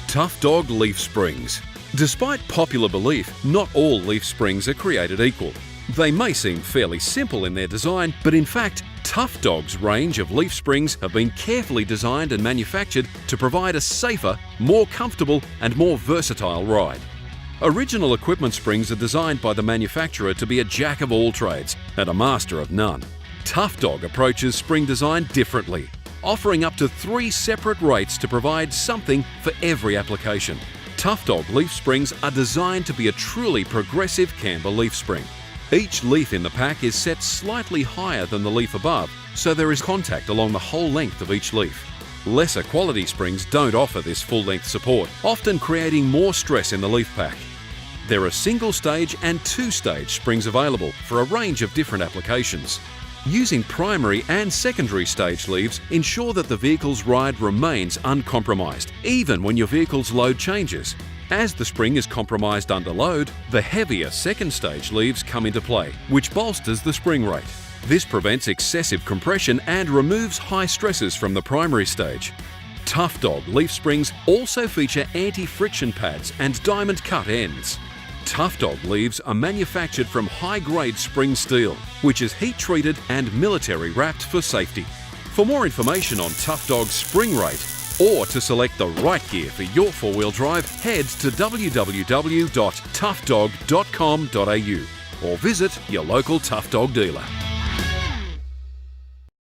Tough Dog Leaf Springs. Despite popular belief, not all leaf springs are created equal. They may seem fairly simple in their design, but in fact, Tough Dog's range of leaf springs have been carefully designed and manufactured to provide a safer, more comfortable and more versatile ride. Original equipment springs are designed by the manufacturer to be a jack of all trades and a master of none. Tough Dog approaches spring design differently, offering up to 3 separate rates to provide something for every application. Tough Dog leaf springs are designed to be a truly progressive camber leaf spring. Each leaf in the pack is set slightly higher than the leaf above, so there is contact along the whole length of each leaf. Lesser quality springs don't offer this full-length support, often creating more stress in the leaf pack. There are single-stage and two-stage springs available for a range of different applications. Using primary and secondary stage leaves ensure that the vehicle's ride remains uncompromised, even when your vehicle's load changes. As the spring is compromised under load, the heavier second stage leaves come into play, which bolsters the spring rate. This prevents excessive compression and removes high stresses from the primary stage. Tough Dog leaf springs also feature anti-friction pads and diamond cut ends. Tough Dog leaves are manufactured from high-grade spring steel, which is heat-treated and military wrapped for safety. For more information on Tough Dog's spring rate, or to select the right gear for your four-wheel drive, head to www.toughdog.com.au or visit your local Tough Dog dealer.